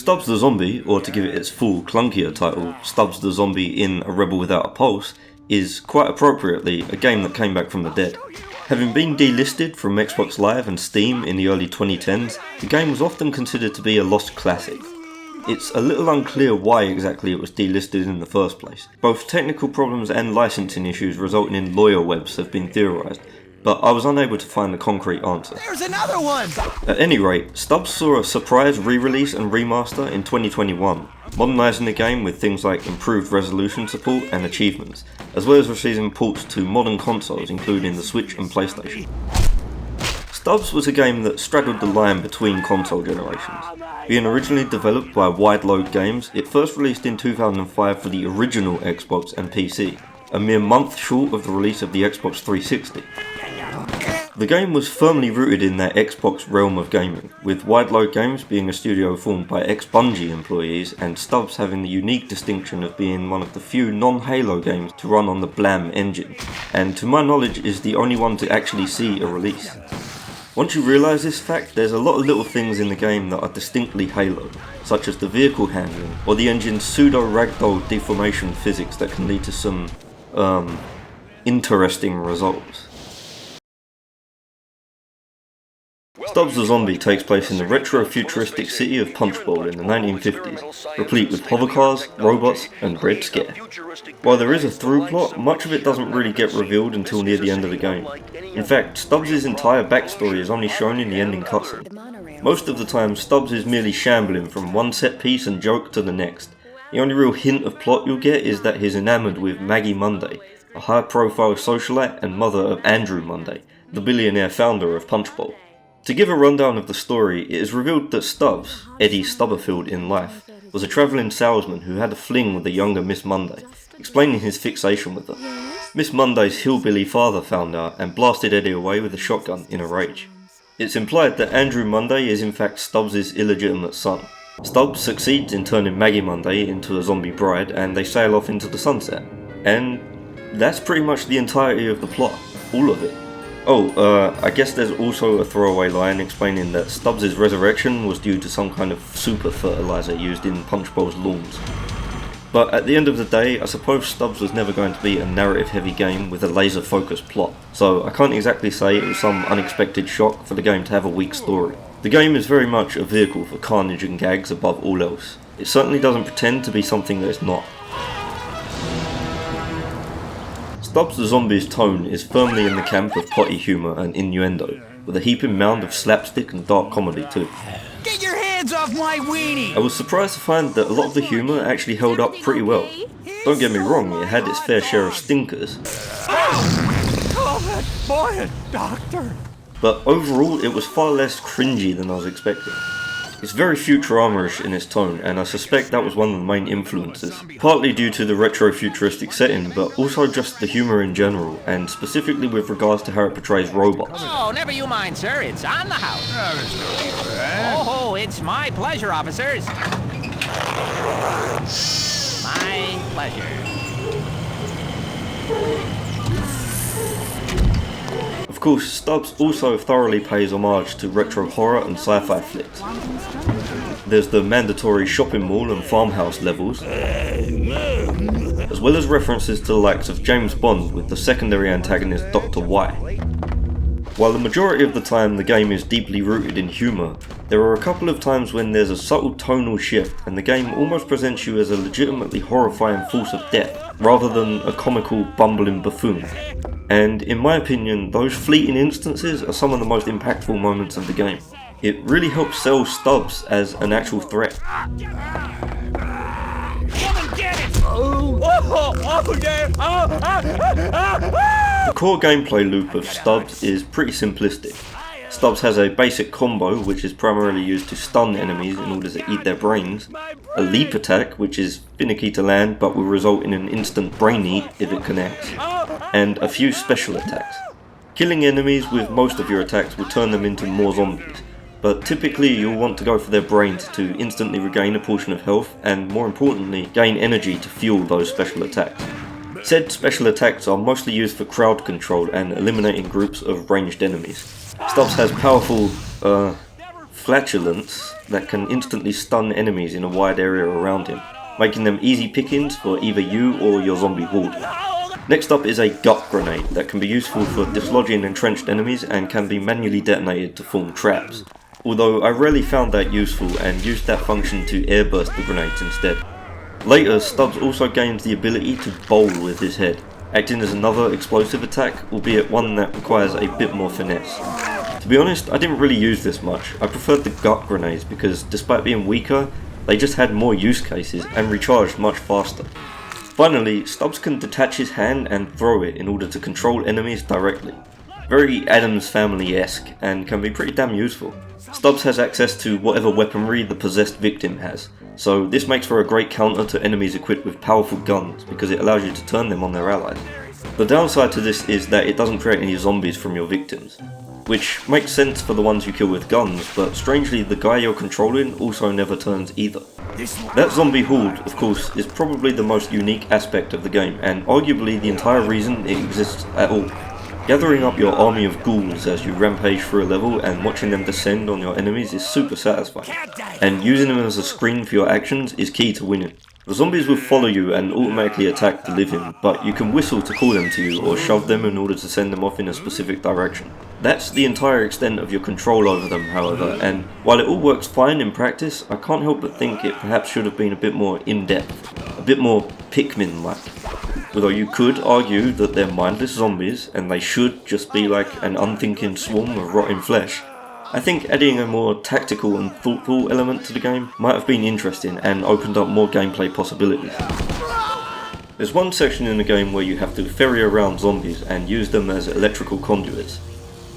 Stubbs the Zombie, or to give it its full, clunkier title, Stubbs the Zombie in A Rebel Without a Pulse, is, quite appropriately, a game that came back from the dead. Having been delisted from Xbox Live and Steam in the early 2010s, the game was often considered to be a lost classic. It's a little unclear why exactly it was delisted in the first place. Both technical problems and licensing issues resulting in lawyer webs have been theorised, but I was unable to find a concrete answer. There's another one! At any rate, Stubbs saw a surprise re-release and remaster in 2021, modernising the game with things like improved resolution support and achievements, as well as receiving ports to modern consoles including the Switch and PlayStation. Stubbs was a game that straddled the line between console generations. Being originally developed by Wide Load Games, it first released in 2005 for the original Xbox and PC, a mere month short of the release of the Xbox 360. The game was firmly rooted in that Xbox realm of gaming, with Wide Load Games being a studio formed by ex-Bungie employees and Stubbs having the unique distinction of being one of the few non-Halo games to run on the Blam engine, and to my knowledge is the only one to actually see a release. Once you realise this fact, there's a lot of little things in the game that are distinctly Halo, such as the vehicle handling, or the engine's pseudo-ragdoll deformation physics that can lead to some, interesting results. Stubbs the Zombie takes place in the retro-futuristic city of Punchbowl in the 1950s, replete with hovercars, robots, and Red Scare. While there is a through plot, much of it doesn't really get revealed until near the end of the game. In fact, Stubbs' entire backstory is only shown in the ending cutscene. Most of the time, Stubbs is merely shambling from one set piece and joke to the next. The only real hint of plot you'll get is that he's enamoured with Maggie Monday, a high-profile socialite and mother of Andrew Monday, the billionaire founder of Punchbowl. To give a rundown of the story, it is revealed that Stubbs, Eddie Stubberfield in life, was a travelling salesman who had a fling with a younger Miss Monday, explaining his fixation with her. Miss Monday's hillbilly father found out and blasted Eddie away with a shotgun in a rage. It's implied that Andrew Monday is in fact Stubbs' illegitimate son. Stubbs succeeds in turning Maggie Monday into a zombie bride and they sail off into the sunset. And that's pretty much the entirety of the plot, all of it. I guess there's also a throwaway line explaining that Stubbs' resurrection was due to some kind of super fertilizer used in Punchbowl's lawns. But at the end of the day, I suppose Stubbs was never going to be a narrative-heavy game with a laser-focused plot, so I can't exactly say it was some unexpected shock for the game to have a weak story. The game is very much a vehicle for carnage and gags above all else. It certainly doesn't pretend to be something that it's not. Stubbs the Zombie's tone is firmly in the camp of potty humour and innuendo, with a heaping mound of slapstick and dark comedy too. Get your hands off my weenie! I was surprised to find that a lot of the humour actually held up pretty well. Don't get me wrong, it had its fair share of stinkers. Call that boy a doctor! But overall, it was far less cringy than I was expecting. It's very Futurama-ish in its tone, and I suspect that was one of the main influences, partly due to the retro-futuristic setting, but also just the humour in general, and specifically with regards to how it portrays robots. Oh, never you mind, sir. It's on the house. Oh, it's my pleasure, officers. My pleasure. Of course, Stubbs also thoroughly pays homage to retro horror and sci-fi flicks. There's the mandatory shopping mall and farmhouse levels, as well as references to the likes of James Bond with the secondary antagonist Dr. Y. While the majority of the time the game is deeply rooted in humour, there are a couple of times when there's a subtle tonal shift and the game almost presents you as a legitimately horrifying force of death, rather than a comical bumbling buffoon. And in my opinion, those fleeting instances are some of the most impactful moments of the game. It really helps sell Stubbs as an actual threat. Come and get it! The core gameplay loop of Stubbs is pretty simplistic. Stubbs has a basic combo, which is primarily used to stun enemies in order to eat their brains, a leap attack, which is finicky to land but will result in an instant brain eat if it connects, and a few special attacks. Killing enemies with most of your attacks will turn them into more zombies, but typically you'll want to go for their brains to instantly regain a portion of health and, more importantly, gain energy to fuel those special attacks. Said special attacks are mostly used for crowd control and eliminating groups of ranged enemies. Stubbs has powerful, flatulence that can instantly stun enemies in a wide area around him, making them easy pickings for either you or your zombie horde. Next up is a gut grenade that can be useful for dislodging entrenched enemies and can be manually detonated to form traps, although I rarely found that useful and used that function to airburst the grenades instead. Later, Stubbs also gains the ability to bowl with his head, acting as another explosive attack, albeit one that requires a bit more finesse. To be honest, I didn't really use this much. I preferred the gut grenades because despite being weaker, they just had more use cases and recharged much faster. Finally, Stubbs can detach his hand and throw it in order to control enemies directly. Very Addams Family-esque and can be pretty damn useful. Stubbs has access to whatever weaponry the possessed victim has, so this makes for a great counter to enemies equipped with powerful guns because it allows you to turn them on their allies. The downside to this is that it doesn't create any zombies from your victims, which makes sense for the ones you kill with guns, but strangely the guy you're controlling also never turns either. That zombie horde, of course, is probably the most unique aspect of the game, and arguably the entire reason it exists at all. Gathering up your army of ghouls as you rampage through a level and watching them descend on your enemies is super satisfying, and using them as a screen for your actions is key to winning. The zombies will follow you and automatically attack the living, but you can whistle to call them to you or shove them in order to send them off in a specific direction. That's the entire extent of your control over them, however, and while it all works fine in practice, I can't help but think it perhaps should have been a bit more in-depth, a bit more Pikmin-like. Although you could argue that they're mindless zombies and they should just be like an unthinking swarm of rotting flesh, I think adding a more tactical and thoughtful element to the game might have been interesting and opened up more gameplay possibilities. There's one section in the game where you have to ferry around zombies and use them as electrical conduits.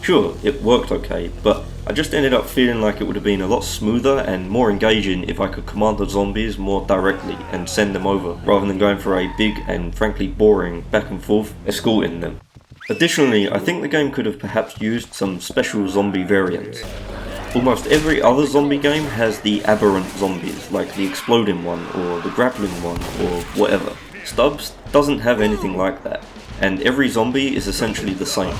Sure, it worked okay, but I just ended up feeling like it would have been a lot smoother and more engaging if I could command the zombies more directly and send them over, rather than going for a big and frankly boring back and forth escorting them. Additionally, I think the game could have perhaps used some special zombie variants. Almost every other zombie game has the aberrant zombies, like the exploding one or the grappling one or whatever. Stubbs doesn't have anything like that, and every zombie is essentially the same.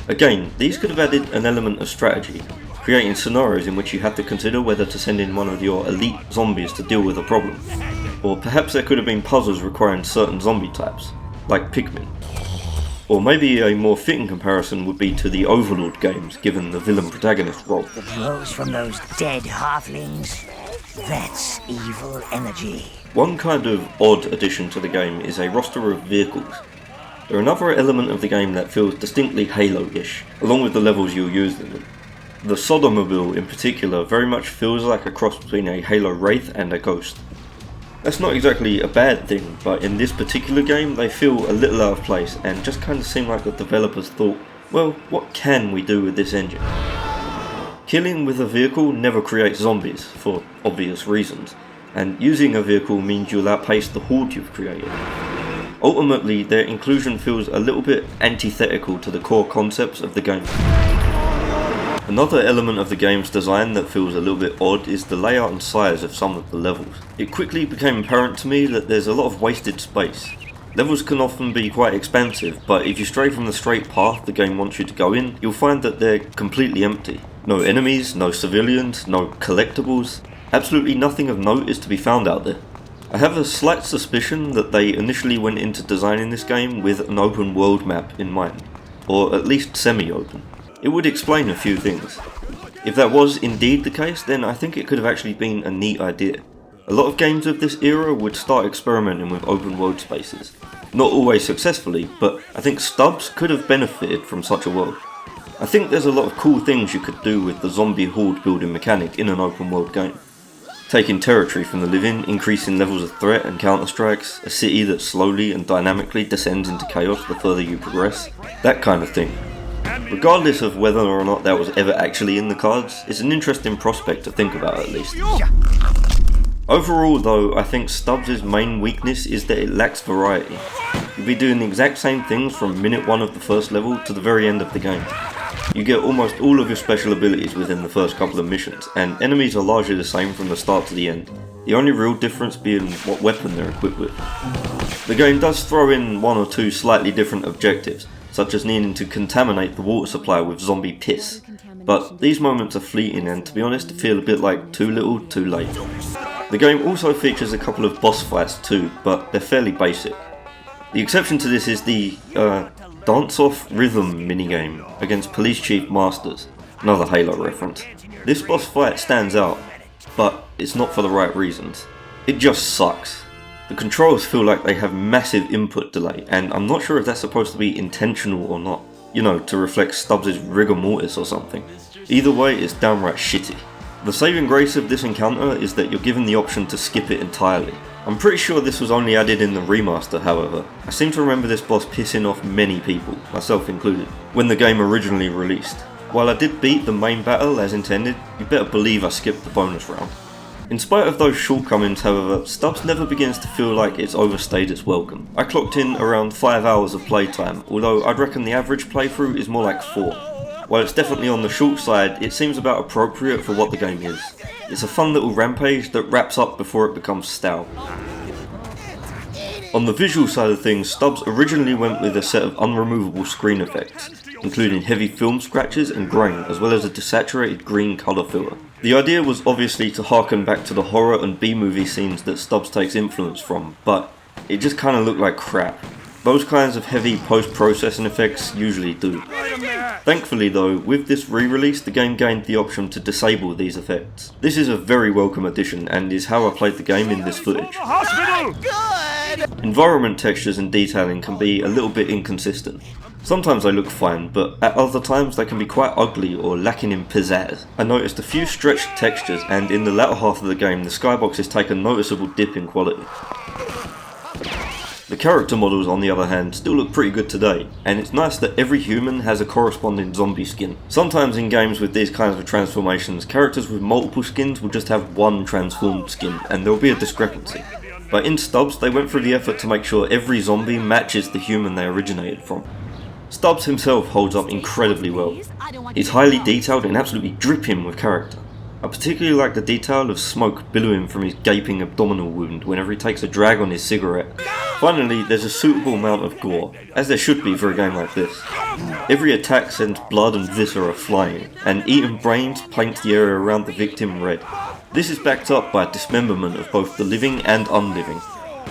Again, these could have added an element of strategy, creating scenarios in which you have to consider whether to send in one of your elite zombies to deal with a problem. Or perhaps there could have been puzzles requiring certain zombie types, like Pikmin. Or maybe a more fitting comparison would be to the Overlord games, given the villain protagonist role. The glows from those dead halflings, that's evil energy. One kind of odd addition to the game is a roster of vehicles. They're another element of the game that feels distinctly Halo-ish, along with the levels you'll use them in. The Sodomobile in particular very much feels like a cross between a Halo Wraith and a Ghost. That's not exactly a bad thing, but in this particular game they feel a little out of place and just kind of seem like the developers thought, well, what can we do with this engine? Killing with a vehicle never creates zombies, for obvious reasons, and using a vehicle means you'll outpace the horde you've created. Ultimately, their inclusion feels a little bit antithetical to the core concepts of the game. Another element of the game's design that feels a little bit odd is the layout and size of some of the levels. It quickly became apparent to me that there's a lot of wasted space. Levels can often be quite expansive, but if you stray from the straight path the game wants you to go in, you'll find that they're completely empty. No enemies, no civilians, no collectibles. Absolutely nothing of note is to be found out there. I have a slight suspicion that they initially went into designing this game with an open world map in mind, or at least semi-open. It would explain a few things. If that was indeed the case, then I think it could have actually been a neat idea. A lot of games of this era would start experimenting with open world spaces. Not always successfully, but I think Stubbs could have benefited from such a world. I think there's a lot of cool things you could do with the zombie horde building mechanic in an open world game. Taking territory from the living, increasing levels of threat and counter-strikes, a city that slowly and dynamically descends into chaos the further you progress, that kind of thing. Regardless of whether or not that was ever actually in the cards, it's an interesting prospect to think about at least. Overall though, I think Stubbs' main weakness is that it lacks variety. You'll be doing the exact same things from minute 1 of the first level to the very end of the game. You get almost all of your special abilities within the first couple of missions, and enemies are largely the same from the start to the end, the only real difference being what weapon they're equipped with. The game does throw in 1 or 2 slightly different objectives, such as needing to contaminate the water supply with zombie piss, but these moments are fleeting and, to be honest, feel a bit like too little, too late. The game also features a couple of boss fights too, but they're fairly basic. The exception to this is the dance-off rhythm minigame against Police Chief Masters, another Halo reference. This boss fight stands out, but it's not for the right reasons. It just sucks. The controls feel like they have massive input delay, and I'm not sure if that's supposed to be intentional or not. You know, to reflect Stubbs' rigor mortis or something. Either way, it's downright shitty. The saving grace of this encounter is that you're given the option to skip it entirely. I'm pretty sure this was only added in the remaster, however. I seem to remember this boss pissing off many people, myself included, when the game originally released. While I did beat the main battle as intended, you better believe I skipped the bonus round. In spite of those shortcomings, however, Stubbs never begins to feel like it's overstayed its welcome. I clocked in around 5 hours of playtime, although I'd reckon the average playthrough is more like 4. While it's definitely on the short side, it seems about appropriate for what the game is. It's a fun little rampage that wraps up before it becomes stout. On the visual side of things, Stubbs originally went with a set of unremovable screen effects, including heavy film scratches and grain, as well as a desaturated green colour filter. The idea was obviously to harken back to the horror and B-movie scenes that Stubbs takes influence from, but it just kinda looked like crap. Those kinds of heavy post-processing effects usually do. Thankfully though, with this re-release, the game gained the option to disable these effects. This is a very welcome addition and is how I played the game in this footage. Environment textures and detailing can be a little bit inconsistent. Sometimes they look fine, but at other times they can be quite ugly or lacking in pizzazz. I noticed a few stretched textures, and in the latter half of the game the skyboxes take a noticeable dip in quality. The character models, on the other hand, still look pretty good today, and it's nice that every human has a corresponding zombie skin. Sometimes in games with these kinds of transformations, characters with multiple skins will just have one transformed skin, and there will be a discrepancy. But in Stubbs, they went through the effort to make sure every zombie matches the human they originated from. Stubbs himself holds up incredibly well. He's highly detailed and absolutely dripping with character. I particularly like the detail of smoke billowing from his gaping abdominal wound whenever he takes a drag on his cigarette. Finally, there's a suitable amount of gore, as there should be for a game like this. Every attack sends blood and viscera flying, and eaten brains paints the area around the victim red. This is backed up by a dismemberment of both the living and unliving.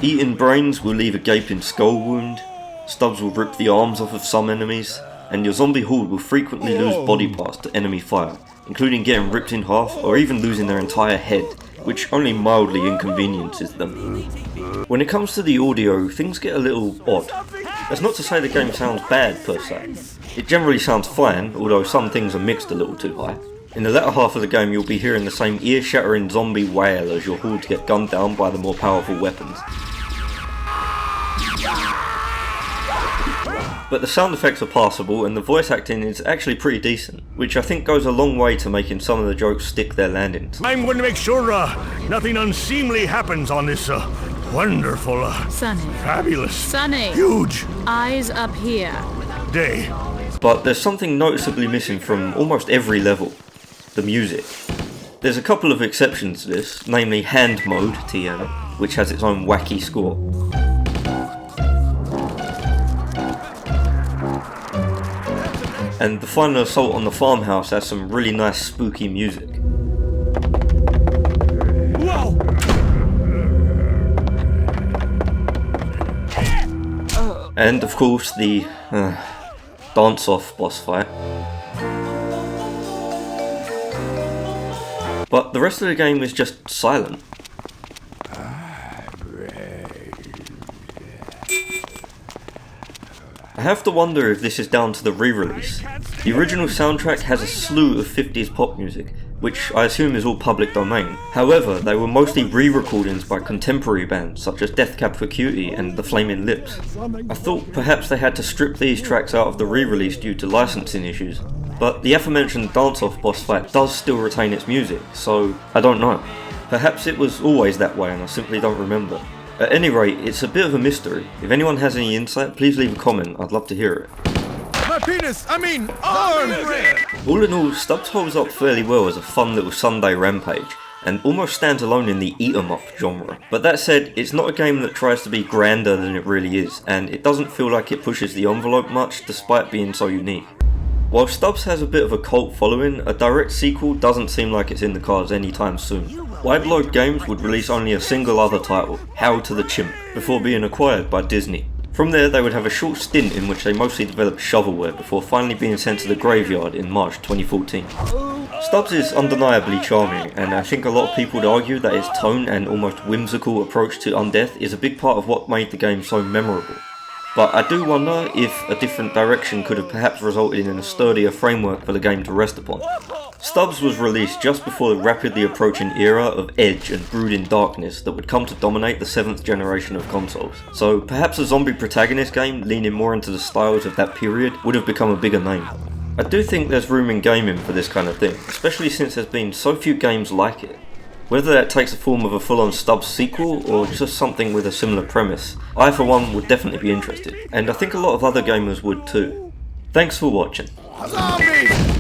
Eaten brains will leave a gaping skull wound, Stubbs will rip the arms off of some enemies, and your zombie horde will frequently lose body parts to enemy fire, including getting ripped in half or even losing their entire head, which only mildly inconveniences them. When it comes to the audio, things get a little odd. That's not to say the game sounds bad per se. It generally sounds fine, although some things are mixed a little too high. In the latter half of the game you'll be hearing the same ear-shattering zombie wail as your hordes get gunned down by the more powerful weapons. But the sound effects are passable and the voice acting is actually pretty decent, which I think goes a long way to making some of the jokes stick their landings. I'm going to make sure nothing unseemly happens on this wonderful, Sonny. fabulous, Sonny. huge Eyes up here. day. But there's something noticeably missing from almost every level: the music. There's a couple of exceptions to this, namely Hand Mode, TM, which has its own wacky score. And the final assault on the farmhouse has some really nice spooky music. Whoa! And of course the dance-off boss fight. But the rest of the game is just silent. I have to wonder if this is down to the re-release. The original soundtrack has a slew of 50s pop music, which I assume is all public domain. However, they were mostly re-recordings by contemporary bands such as Death Cab for Cutie and The Flaming Lips. I thought perhaps they had to strip these tracks out of the re-release due to licensing issues, but the aforementioned dance-off boss fight does still retain its music, so I don't know. Perhaps it was always that way and I simply don't remember. At any rate, it's a bit of a mystery. If anyone has any insight, please leave a comment, I'd love to hear it. My penis, arm! All in all, Stubbs holds up fairly well as a fun little Sunday rampage, and almost stands alone in the eat-em-up genre. But that said, it's not a game that tries to be grander than it really is, and it doesn't feel like it pushes the envelope much despite being so unique. While Stubbs has a bit of a cult following, a direct sequel doesn't seem like it's in the cards anytime soon. Wide Load Games would release only a single other title, How to the Chimp, before being acquired by Disney. From there they would have a short stint in which they mostly developed shovelware before finally being sent to the graveyard in March 2014. Stubbs is undeniably charming, and I think a lot of people would argue that his tone and almost whimsical approach to undeath is a big part of what made the game so memorable. But I do wonder if a different direction could have perhaps resulted in a sturdier framework for the game to rest upon. Stubbs was released just before the rapidly approaching era of edge and brooding darkness that would come to dominate the 7th generation of consoles, so perhaps a zombie protagonist game leaning more into the styles of that period would have become a bigger name. I do think there's room in gaming for this kind of thing, especially since there's been so few games like it. Whether that takes the form of a full-on Stubbs sequel or just something with a similar premise, I for one would definitely be interested, and I think a lot of other gamers would too. Thanks for watching. Zombie!